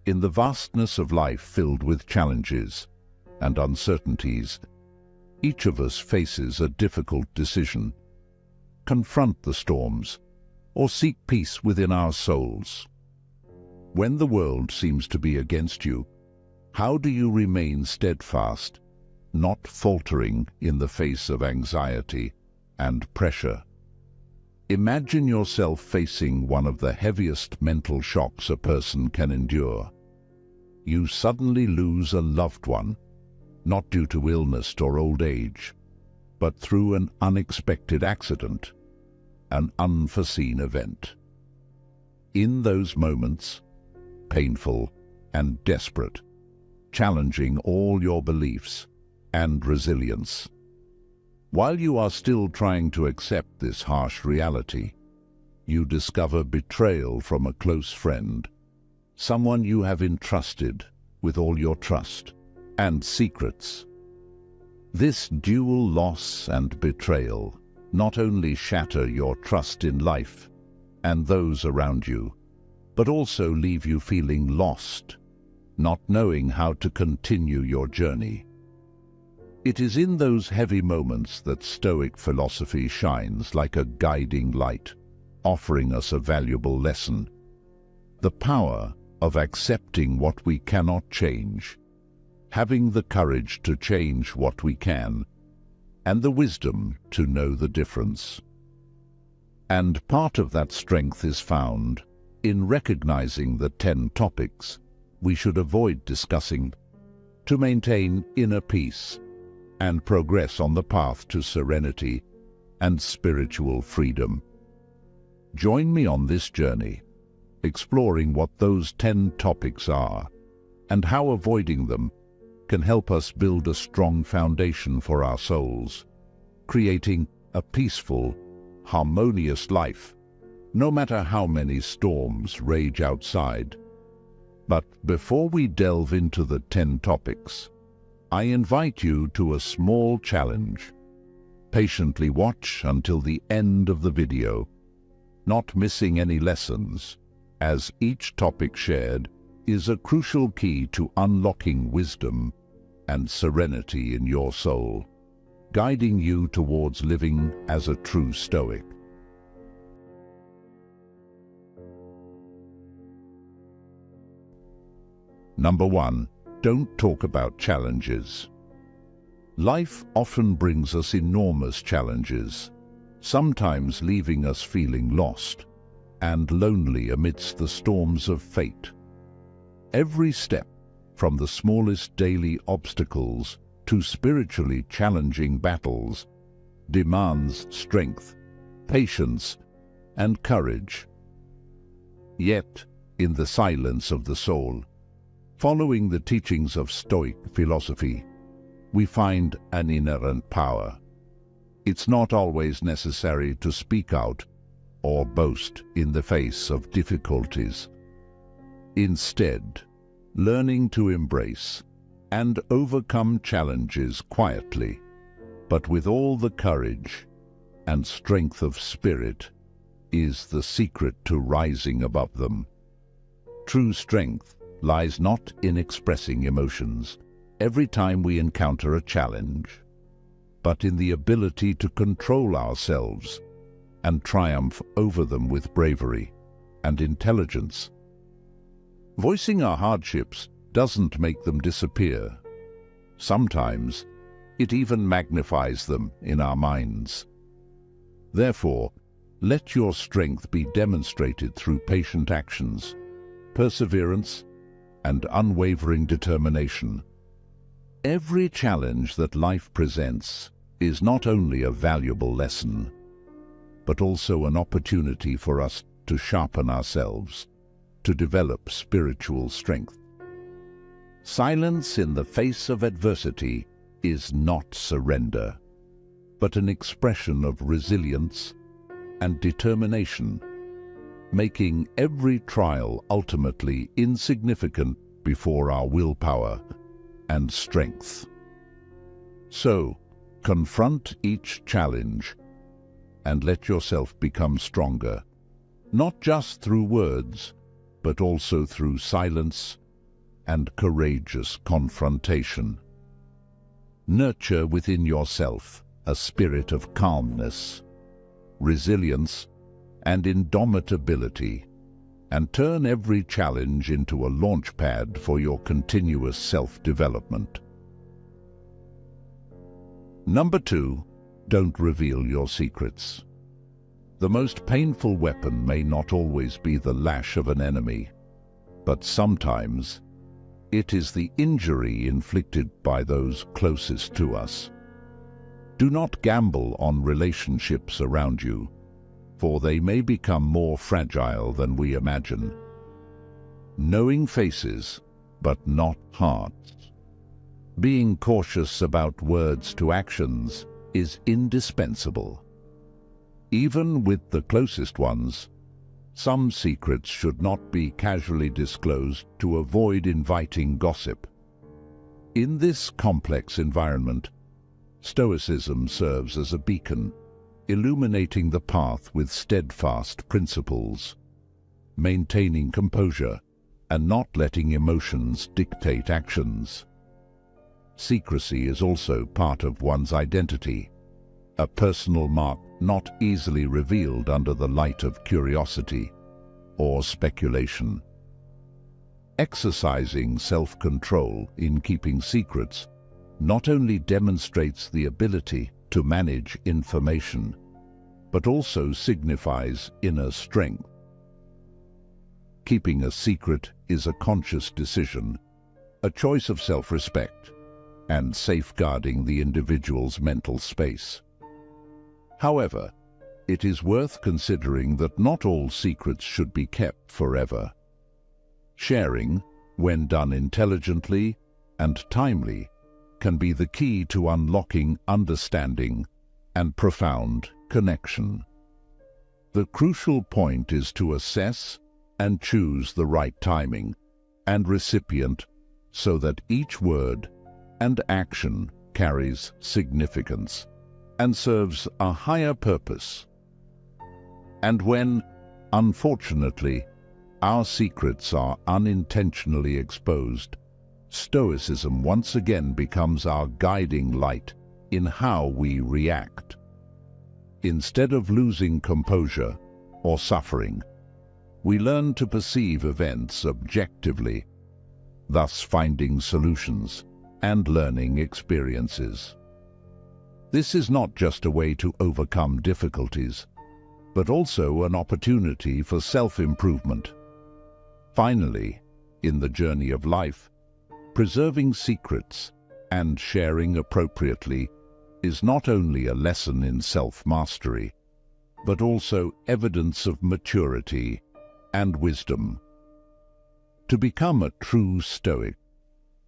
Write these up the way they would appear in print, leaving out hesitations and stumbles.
In the vastness of life filled with challenges and uncertainties, each of us faces a difficult decision: confront the storms or seek peace within our souls. When the world seems to be against you, how do you remain steadfast, not faltering in the face of anxiety and pressure? Imagine yourself facing one of the heaviest mental shocks a person can endure. You suddenly lose a loved one, not due to illness or old age, but through an unexpected accident, an unforeseen event. In those moments, painful and desperate, challenging all your beliefs and resilience. While you are still trying to accept this harsh reality, you discover betrayal from a close friend, someone you have entrusted with all your trust and secrets. This dual loss and betrayal not only shatter your trust in life and those around you, but also leave you feeling lost, not knowing how to continue your journey. It is in those heavy moments that Stoic philosophy shines like a guiding light, offering us a valuable lesson: the power of accepting what we cannot change, having the courage to change what we can, and the wisdom to know the difference. And part of that strength is found in recognizing the 10 topics we should avoid discussing to maintain inner peace and progress on the path to serenity and spiritual freedom. Join me on this journey, exploring what those 10 topics are and how avoiding them can help us build a strong foundation for our souls, creating a peaceful, harmonious life, no matter how many storms rage outside. But before we delve into the 10 topics, I invite you to a small challenge. Patiently watch until the end of the video, not missing any lessons, as each topic shared is a crucial key to unlocking wisdom and serenity in your soul, guiding you towards living as a true Stoic. Number 1. Don't talk about challenges. Life often brings us enormous challenges, sometimes leaving us feeling lost and lonely amidst the storms of fate. Every step, from the smallest daily obstacles to spiritually challenging battles, demands strength, patience, and courage. Yet, in the silence of the soul, following the teachings of Stoic philosophy, we find an inherent power. It's not always necessary to speak out or boast in the face of difficulties. Instead, learning to embrace and overcome challenges quietly, but with all the courage and strength of spirit, is the secret to rising above them. True strength lies not in expressing emotions every time we encounter a challenge, but in the ability to control ourselves and triumph over them with bravery and intelligence. Voicing our hardships doesn't make them disappear. Sometimes it even magnifies them in our minds. Therefore, let your strength be demonstrated through patient actions, perseverance, and unwavering determination. Every challenge that life presents is not only a valuable lesson, but also an opportunity for us to sharpen ourselves, to develop spiritual strength. Silence in the face of adversity is not surrender, but an expression of resilience and determination, making every trial ultimately insignificant before our willpower and strength. So, confront each challenge and let yourself become stronger, not just through words, but also through silence and courageous confrontation. Nurture within yourself a spirit of calmness, resilience, and indomitability, and turn every challenge into a launchpad for your continuous self-development. Number 2, don't reveal your secrets. The most painful weapon may not always be the lash of an enemy, but sometimes it is the injury inflicted by those closest to us. Do not gamble on relationships around you, for they may become more fragile than we imagine. Knowing faces, but not hearts. Being cautious about words to actions is indispensable. Even with the closest ones, some secrets should not be casually disclosed to avoid inviting gossip. In this complex environment, Stoicism serves as a beacon, illuminating the path with steadfast principles, maintaining composure and not letting emotions dictate actions. Secrecy is also part of one's identity, a personal mark not easily revealed under the light of curiosity or speculation. Exercising self-control in keeping secrets not only demonstrates the ability to manage information, but also signifies inner strength. Keeping a secret is a conscious decision, a choice of self-respect, and safeguarding the individual's mental space. However, it is worth considering that not all secrets should be kept forever. Sharing, when done intelligently and timely, can be the key to unlocking understanding and profound connection. The crucial point is to assess and choose the right timing and recipient so that each word and action carries significance and serves a higher purpose. And when, unfortunately, our secrets are unintentionally exposed, Stoicism once again becomes our guiding light in how we react. Instead of losing composure or suffering, we learn to perceive events objectively, thus finding solutions and learning experiences. This is not just a way to overcome difficulties, but also an opportunity for self-improvement. Finally, in the journey of life, preserving secrets and sharing appropriately is not only a lesson in self-mastery, but also evidence of maturity and wisdom. To become a true Stoic,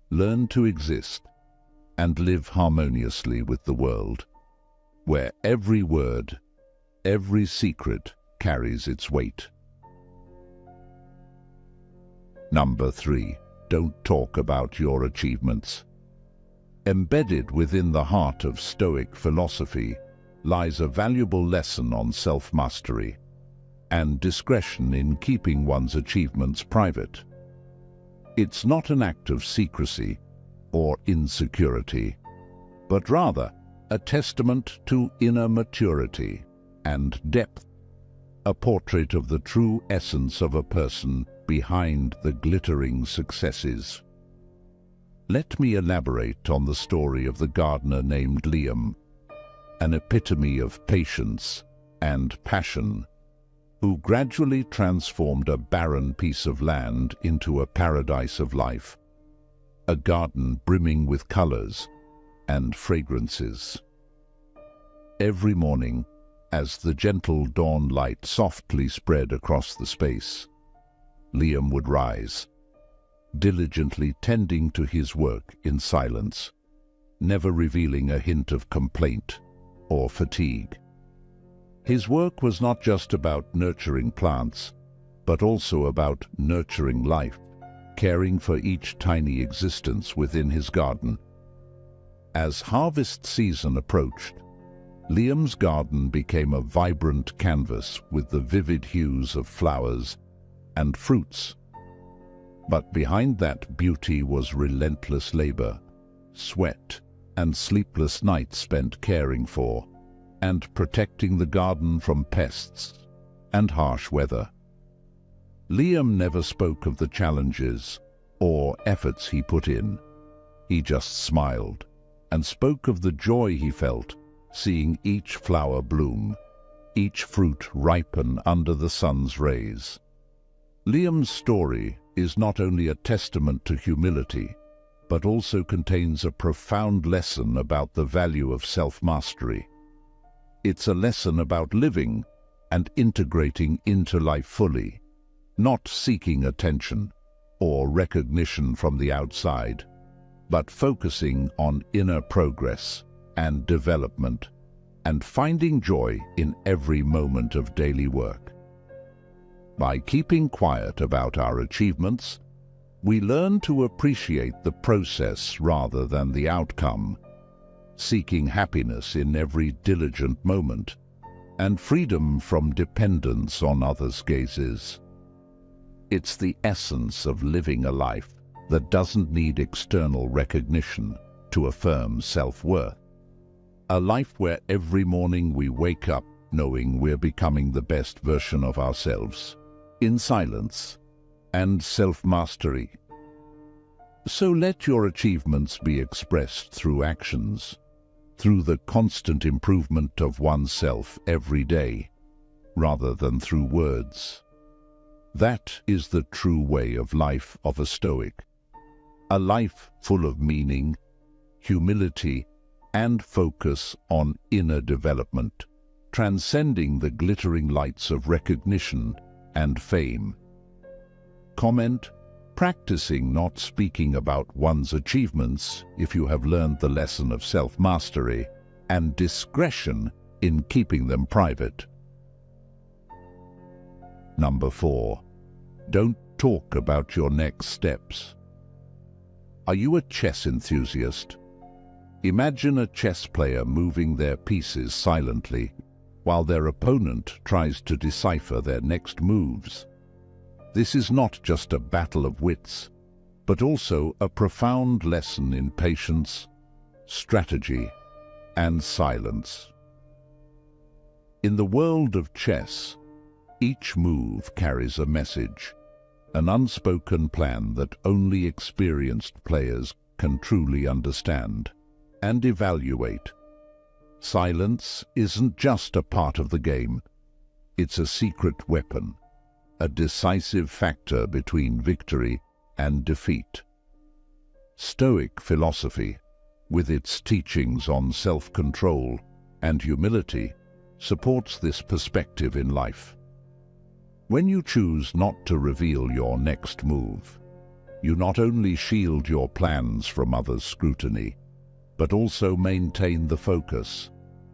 learn to exist and live harmoniously with the world, where every word, every secret carries its weight. Number 3. Don't talk about your achievements. Embedded within the heart of Stoic philosophy lies a valuable lesson on self-mastery and discretion in keeping one's achievements private. It's not an act of secrecy or insecurity, but rather a testament to inner maturity and depth, a portrait of the true essence of a person behind the glittering successes. Let me elaborate on the story of the gardener named Liam, an epitome of patience and passion, who gradually transformed a barren piece of land into a paradise of life, a garden brimming with colors and fragrances. Every morning, as the gentle dawn light softly spread across the space, Liam would rise, diligently tending to his work in silence, never revealing a hint of complaint or fatigue. His work was not just about nurturing plants, but also about nurturing life, caring for each tiny existence within his garden. As harvest season approached, Liam's garden became a vibrant canvas with the vivid hues of flowers and fruits. But behind that beauty was relentless labor, sweat, and sleepless nights spent caring for and protecting the garden from pests and harsh weather. Liam never spoke of the challenges or efforts he put in. He just smiled and spoke of the joy he felt seeing each flower bloom, each fruit ripen under the sun's rays. Liam's story is not only a testament to humility, but also contains a profound lesson about the value of self-mastery. It's a lesson about living and integrating into life fully, not seeking attention or recognition from the outside, but focusing on inner progress and development and finding joy in every moment of daily work. By keeping quiet about our achievements, we learn to appreciate the process rather than the outcome, seeking happiness in every diligent moment and freedom from dependence on others' gazes. It's the essence of living a life that doesn't need external recognition to affirm self-worth. A life where every morning we wake up knowing we're becoming the best version of ourselves, in silence and self-mastery. So let your achievements be expressed through actions, through the constant improvement of oneself every day, rather than through words. That is the true way of life of a Stoic, a life full of meaning, humility, and focus on inner development, transcending the glittering lights of recognition and fame. Comment: practicing not speaking about one's achievements if you have learned the lesson of self-mastery, and discretion in keeping them private. Number 4. Don't talk about your next steps. Are you a chess enthusiast? Imagine a chess player moving their pieces silently while their opponent tries to decipher their next moves. This is not just a battle of wits, but also a profound lesson in patience, strategy, and silence. In the world of chess, each move carries a message, an unspoken plan that only experienced players can truly understand and evaluate. Silence isn't just a part of the game, it's a secret weapon, a decisive factor between victory and defeat. Stoic philosophy, with its teachings on self-control and humility, supports this perspective in life. When you choose not to reveal your next move, you not only shield your plans from others' scrutiny, but also maintain the focus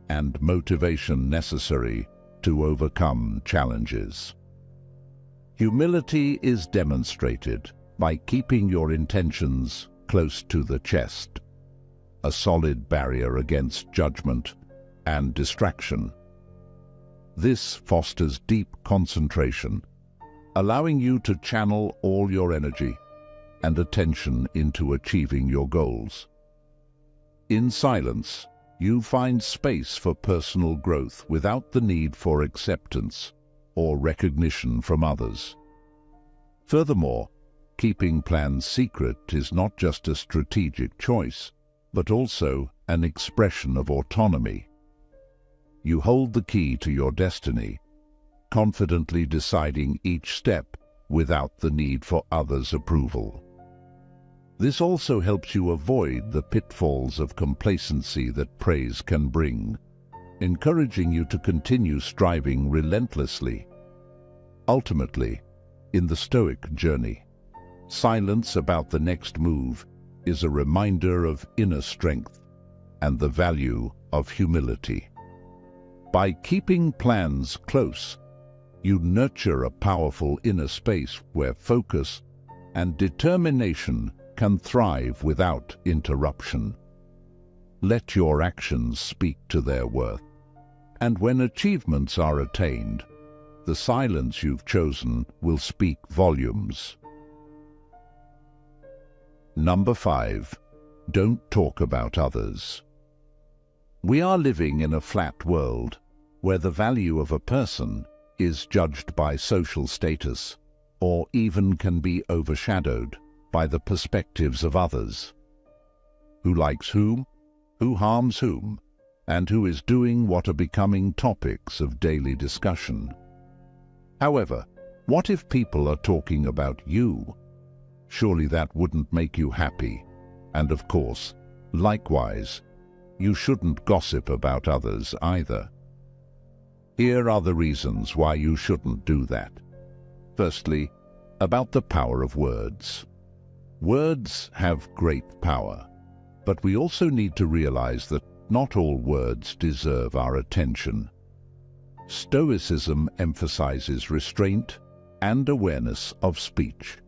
and motivation necessary to overcome challenges. Humility is demonstrated by keeping your intentions close to the chest, a solid barrier against judgment and distraction. This fosters deep concentration, allowing you to channel all your energy and attention into achieving your goals. In silence, you find space for personal growth without the need for acceptance or recognition from others. Furthermore, keeping plans secret is not just a strategic choice, but also an expression of autonomy. You hold the key to your destiny, confidently deciding each step without the need for others' approval. This also helps you avoid the pitfalls of complacency that praise can bring, encouraging you to continue striving relentlessly. Ultimately, in the Stoic journey, silence about the next move is a reminder of inner strength and the value of humility. By keeping plans close, you nurture a powerful inner space where focus and determination can thrive without interruption. Let your actions speak to their worth, and when achievements are attained, the silence you've chosen will speak volumes. Number 5. Don't talk about others. We are living in a flat world where the value of a person is judged by social status, or even can be overshadowed by the perspectives of others. Who likes whom, who harms whom, and who is doing what are becoming topics of daily discussion. However, what if people are talking about you? Surely that wouldn't make you happy. And of course, likewise, you shouldn't gossip about others either. Here are the reasons why you shouldn't do that. Firstly, about the power of words. Words have great power, but we also need to realize that not all words deserve our attention. Stoicism emphasizes restraint and awareness of speech.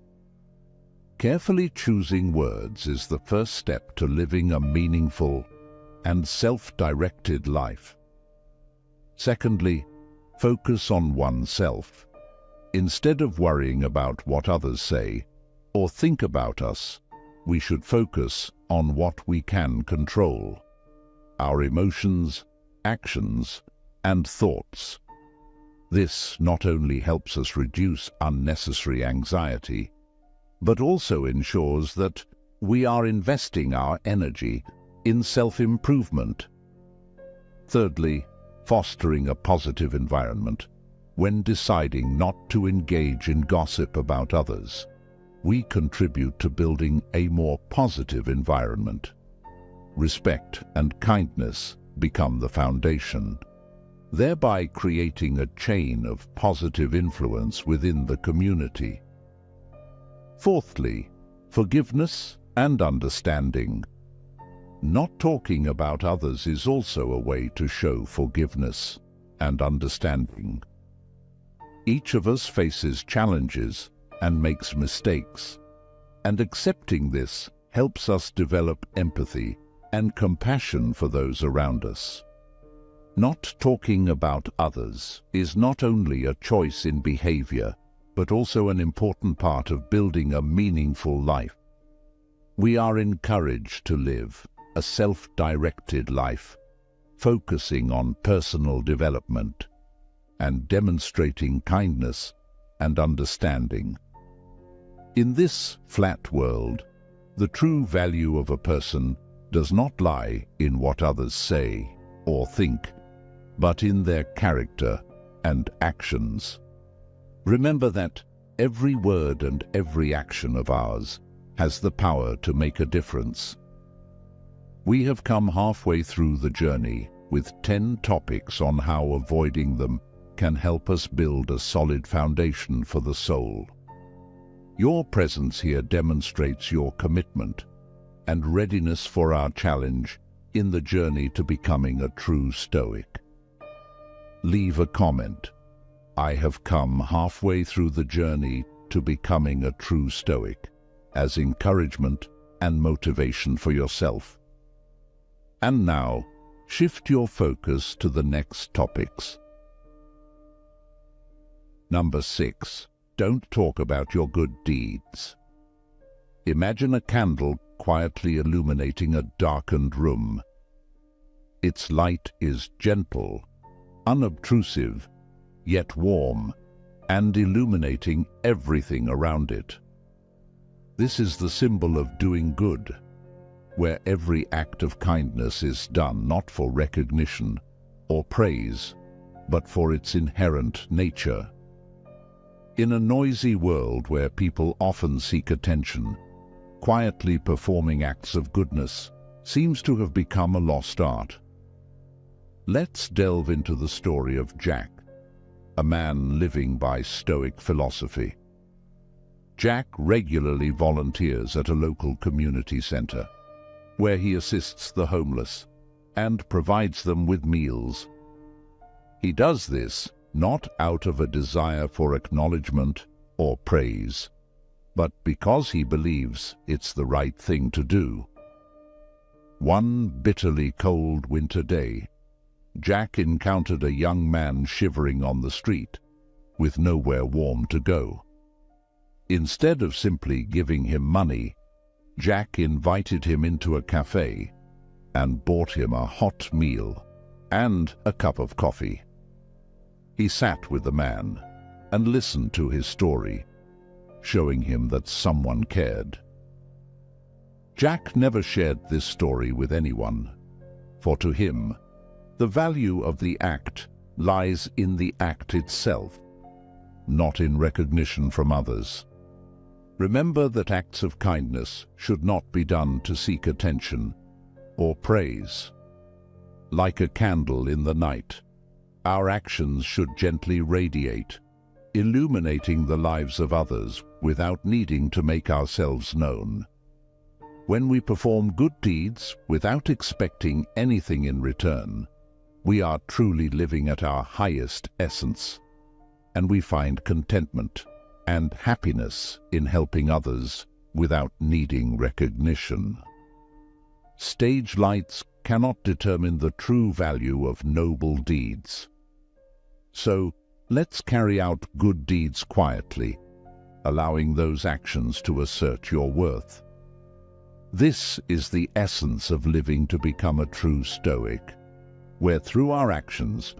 Carefully choosing words is the first step to living a meaningful and self-directed life. Secondly, focus on oneself. Instead of worrying about what others say or think about us, we should focus on what we can control: our emotions, actions, and thoughts. This not only helps us reduce unnecessary anxiety, but also ensures that we are investing our energy in self-improvement. Thirdly, fostering a positive environment. When deciding not to engage in gossip about others, we contribute to building a more positive environment. Respect and kindness become the foundation, thereby creating a chain of positive influence within the community. Fourthly, forgiveness and understanding. Not talking about others is also a way to show forgiveness and understanding. Each of us faces challenges and makes mistakes, and accepting this helps us develop empathy and compassion for those around us. Not talking about others is not only a choice in behavior, but also an important part of building a meaningful life. We are encouraged to live a self-directed life, focusing on personal development and demonstrating kindness and understanding. In this flat world, the true value of a person does not lie in what others say or think, but in their character and actions. Remember that every word and every action of ours has the power to make a difference. We have come halfway through the journey with 10 topics on how avoiding them can help us build a solid foundation for the soul. Your presence here demonstrates your commitment and readiness for our challenge in the journey to becoming a true Stoic. Leave a comment. I have come halfway through the journey to becoming a true Stoic, as encouragement and motivation for yourself. And now, shift your focus to the next topics. Number 6. Don't talk about your good deeds. Imagine a candle quietly illuminating a darkened room. Its light is gentle, unobtrusive, yet warm, and illuminating everything around it. This is the symbol of doing good, where every act of kindness is done not for recognition or praise, but for its inherent nature. In a noisy world where people often seek attention, quietly performing acts of goodness seems to have become a lost art. Let's delve into the story of Jack, a man living by Stoic philosophy. Jack regularly volunteers at a local community center, where he assists the homeless and provides them with meals. He does this not out of a desire for acknowledgement or praise, but because he believes it's the right thing to do. One bitterly cold winter day, Jack encountered a young man shivering on the street, with nowhere warm to go. Instead of simply giving him money, Jack invited him into a cafe and bought him a hot meal and a cup of coffee. He sat with the man and listened to his story, showing him that someone cared. Jack never shared this story with anyone, for to him, the value of the act lies in the act itself, not in recognition from others. Remember that acts of kindness should not be done to seek attention or praise. Like a candle in the night, our actions should gently radiate, illuminating the lives of others without needing to make ourselves known. When we perform good deeds without expecting anything in return, we are truly living at our highest essence, and we find contentment and happiness in helping others without needing recognition. Stage lights cannot determine the true value of noble deeds. So, let's carry out good deeds quietly, allowing those actions to assert your worth. This is the essence of living to become a true Stoic, where through our actions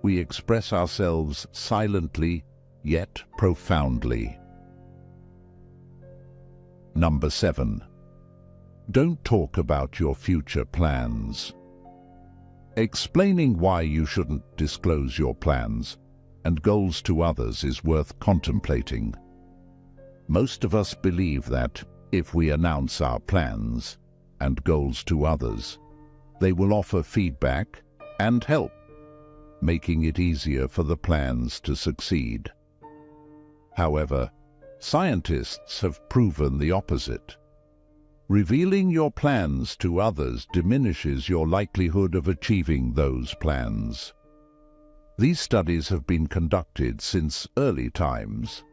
we express ourselves silently yet profoundly. Number 7. Don't talk about your future plans. Explaining why you shouldn't disclose your plans and goals to others is worth contemplating. Most of us believe that if we announce our plans and goals to others, they will offer feedback and help, making it easier for the plans to succeed. However, scientists have proven the opposite. Revealing your plans to others diminishes your likelihood of achieving those plans. These studies have been conducted since early times.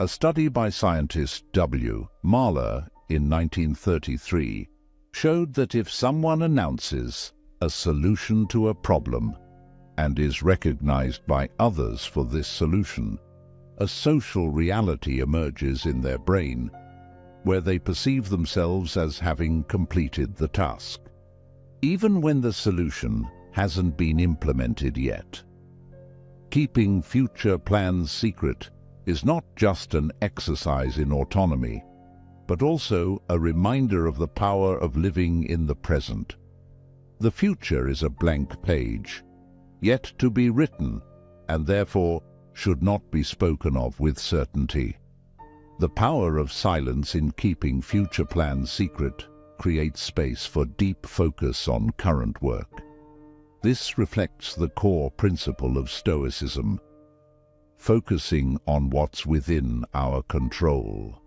A study by scientist W. Mahler in 1933 showed that if someone announces a solution to a problem and is recognized by others for this solution, a social reality emerges in their brain where they perceive themselves as having completed the task, even when the solution hasn't been implemented yet. Keeping future plans secret is not just an exercise in autonomy, but also a reminder of the power of living in the present. The future is a blank page, yet to be written, and therefore should not be spoken of with certainty. The power of silence in keeping future plans secret creates space for deep focus on current work. This reflects the core principle of Stoicism, focusing on what's within our control.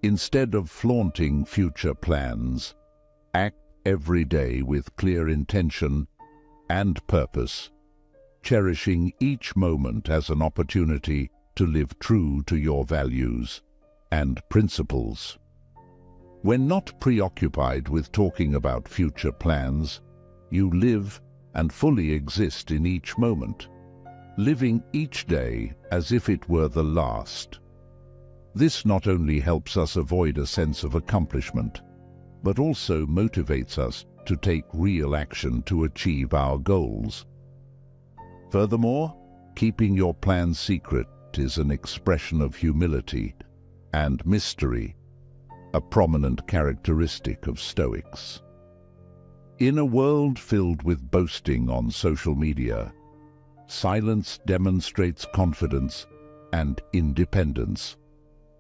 Instead of flaunting future plans, act every day with clear intention and purpose, cherishing each moment as an opportunity to live true to your values and principles. When not preoccupied with talking about future plans, you live and fully exist in each moment, living each day as if it were the last. This not only helps us avoid a sense of accomplishment, but also motivates us to take real action to achieve our goals. Furthermore, keeping your plans secret is an expression of humility and mystery, a prominent characteristic of Stoics. In a world filled with boasting on social media, silence demonstrates confidence and independence,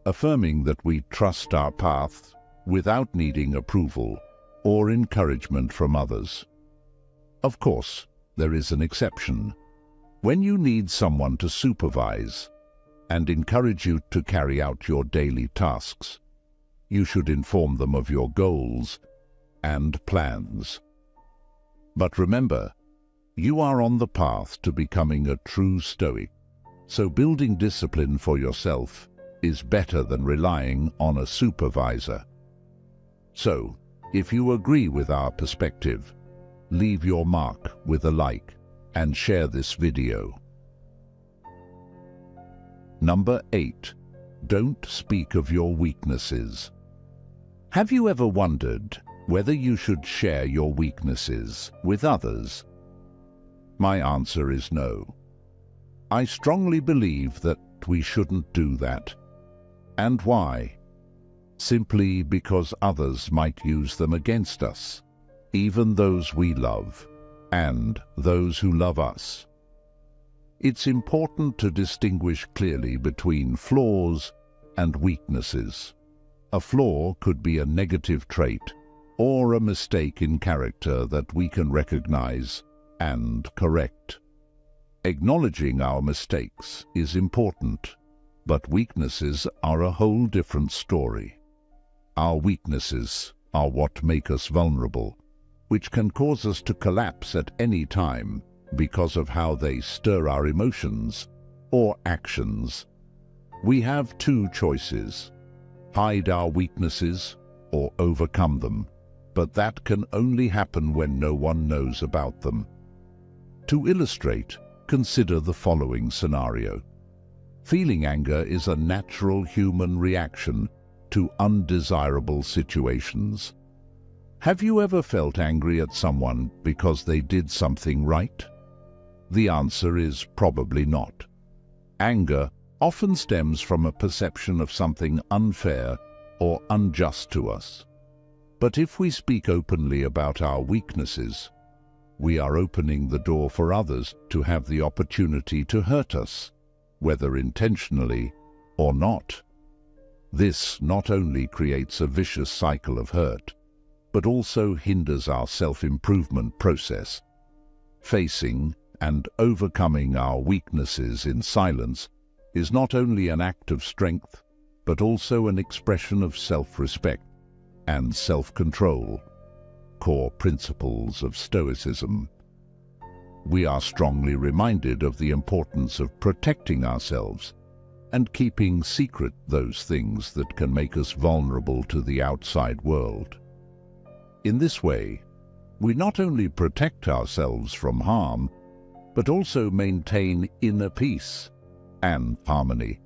affirming that we trust our path without needing approval or encouragement from others. Of course, there is an exception. When you need someone to supervise and encourage you to carry out your daily tasks, you should inform them of your goals and plans. But remember, you are on the path to becoming a true Stoic, so building discipline for yourself is better than relying on a supervisor. So, if you agree with our perspective, leave your mark with a like and share this video. Number 8. Don't speak of your weaknesses. Have you ever wondered whether you should share your weaknesses with others? My answer is no. I strongly believe that we shouldn't do that. And why? Simply because others might use them against us, even those we love, and those who love us. It's important to distinguish clearly between flaws and weaknesses. A flaw could be a negative trait or a mistake in character that we can recognize and correct. Acknowledging our mistakes is important, but weaknesses are a whole different story. Our weaknesses are what make us vulnerable, which can cause us to collapse at any time because of how they stir our emotions or actions. We have two choices: hide our weaknesses or overcome them, but that can only happen when no one knows about them. To illustrate, consider the following scenario. Feeling anger is a natural human reaction to undesirable situations. Have you ever felt angry at someone because they did something right? The answer is probably not. Anger often stems from a perception of something unfair or unjust to us. But if we speak openly about our weaknesses, we are opening the door for others to have the opportunity to hurt us, whether intentionally or not. This not only creates a vicious cycle of hurt, but also hinders our self-improvement process. Facing and overcoming our weaknesses in silence is not only an act of strength, but also an expression of self-respect and self-control, core principles of Stoicism. We are strongly reminded of the importance of protecting ourselves and keeping secret those things that can make us vulnerable to the outside world. In this way, we not only protect ourselves from harm, but also maintain inner peace and harmony,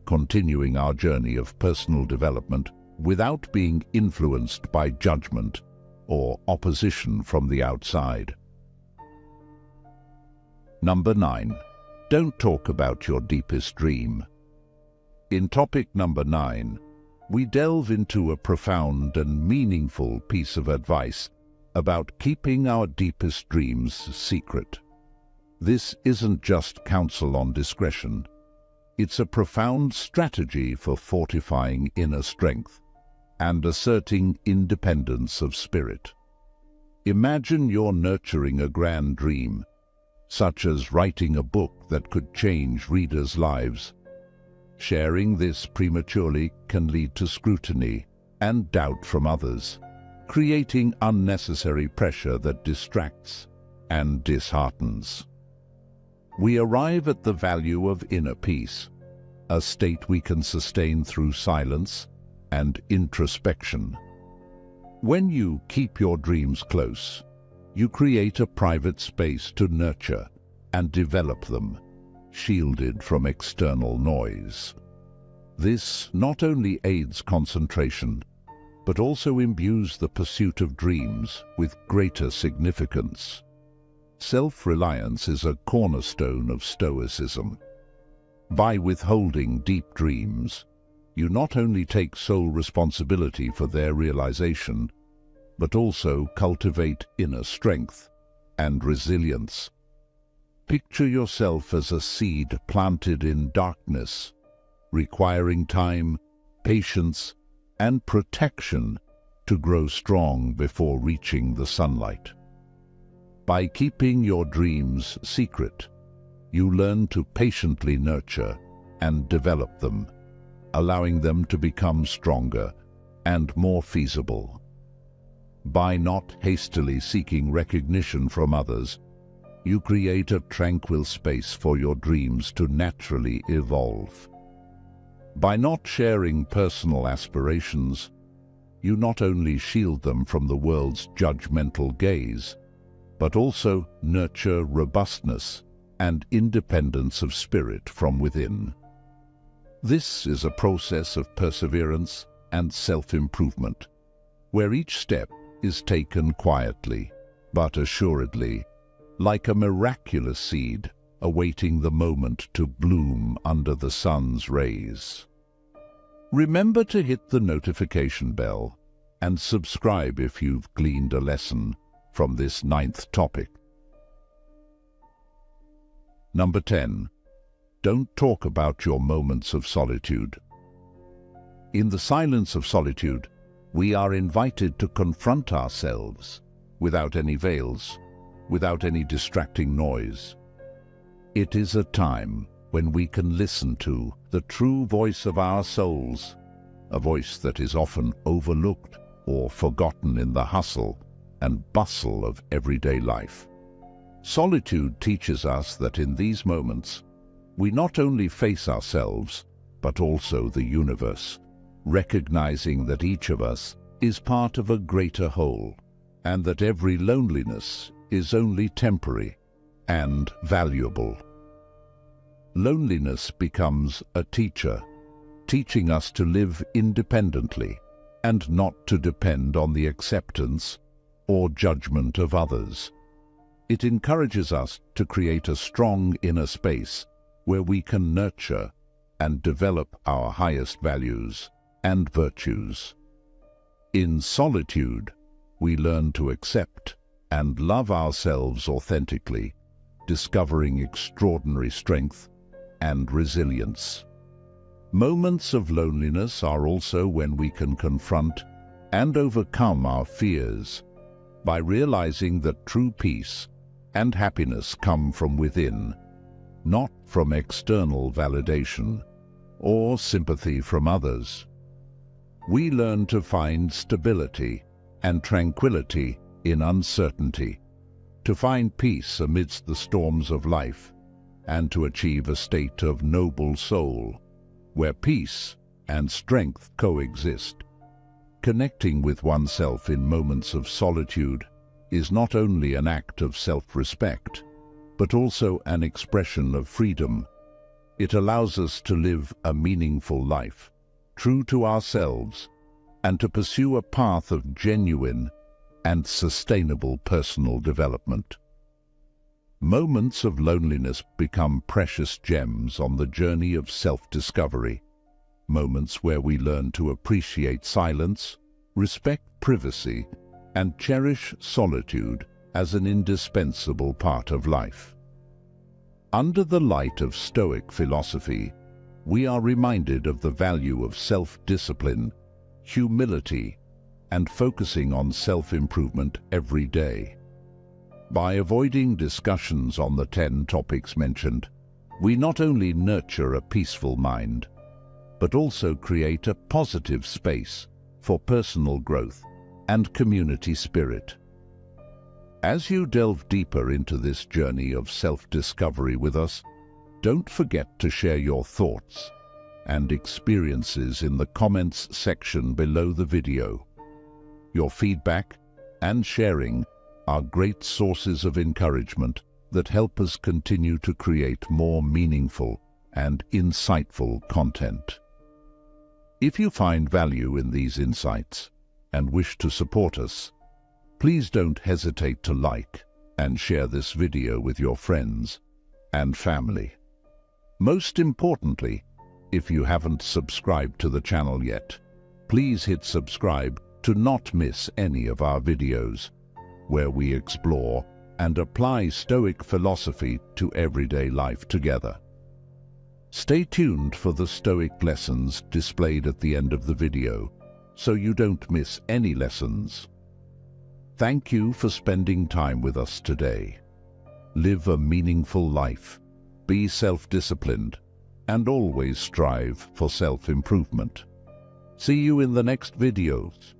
continuing our journey of personal development without being influenced by judgment or opposition from the outside. Number 9. Don't talk about your deepest dream. In topic number 9, we delve into a profound and meaningful piece of advice about keeping our deepest dreams secret. This isn't just counsel on discretion. It's a profound strategy for fortifying inner strength and asserting independence of spirit. Imagine you're nurturing a grand dream, such as writing a book that could change readers' lives. Sharing this prematurely can lead to scrutiny and doubt from others, creating unnecessary pressure that distracts and disheartens. We arrive at the value of inner peace, a state we can sustain through silence and introspection. When you keep your dreams close, you create a private space to nurture and develop them, shielded from external noise. This not only aids concentration, but also imbues the pursuit of dreams with greater significance. Self-reliance is a cornerstone of Stoicism. By withholding deep dreams, you not only take sole responsibility for their realization, but also cultivate inner strength and resilience. Picture yourself as a seed planted in darkness, requiring time, patience, and protection to grow strong before reaching the sunlight. By keeping your dreams secret, you learn to patiently nurture and develop them, allowing them to become stronger and more feasible. By not hastily seeking recognition from others, you create a tranquil space for your dreams to naturally evolve. By not sharing personal aspirations, you not only shield them from the world's judgmental gaze, but also nurture robustness and independence of spirit from within. This is a process of perseverance and self-improvement where each step is taken quietly, but assuredly, like a miraculous seed awaiting the moment to bloom under the sun's rays. Remember to hit the notification bell and subscribe if you've gleaned a lesson from this 9th topic. Number 10. Don't talk about your moments of solitude. In the silence of solitude, we are invited to confront ourselves without any veils, without any distracting noise. It is a time when we can listen to the true voice of our souls, a voice that is often overlooked or forgotten in the hustle and bustle of everyday life. Solitude teaches us that in these moments, we not only face ourselves, but also the universe, recognizing that each of us is part of a greater whole, and that every loneliness is only temporary and valuable. Loneliness becomes a teacher, teaching us to live independently and not to depend on the acceptance or judgment of others. It encourages us to create a strong inner space where we can nurture and develop our highest values and virtues. In solitude, we learn to accept and love ourselves authentically, discovering extraordinary strength and resilience. Moments of loneliness are also when we can confront and overcome our fears by realizing that true peace and happiness come from within, not from external validation or sympathy from others. We learn to find stability and tranquility in uncertainty, to find peace amidst the storms of life, and to achieve a state of noble soul, where peace and strength coexist. Connecting with oneself in moments of solitude is not only an act of self-respect, but also an expression of freedom. It allows us to live a meaningful life, true to ourselves, and to pursue a path of genuine and sustainable personal development. Moments of loneliness become precious gems on the journey of self-discovery, moments where we learn to appreciate silence, respect privacy, and cherish solitude as an indispensable part of life. Under the light of Stoic philosophy, we are reminded of the value of self-discipline, humility, and focusing on self-improvement every day. By avoiding discussions on the 10 topics mentioned, we not only nurture a peaceful mind, but also create a positive space for personal growth and community spirit. As you delve deeper into this journey of self-discovery with us, don't forget to share your thoughts and experiences in the comments section below the video. Your feedback and sharing are great sources of encouragement that help us continue to create more meaningful and insightful content. If you find value in these insights and wish to support us, please don't hesitate to like and share this video with your friends and family. Most importantly, if you haven't subscribed to the channel yet, please hit subscribe to not miss any of our videos, where we explore and apply Stoic philosophy to everyday life together. Stay tuned for the Stoic lessons displayed at the end of the video, so you don't miss any lessons. Thank you for spending time with us today. Live a meaningful life, be self-disciplined, and always strive for self-improvement. See you in the next videos.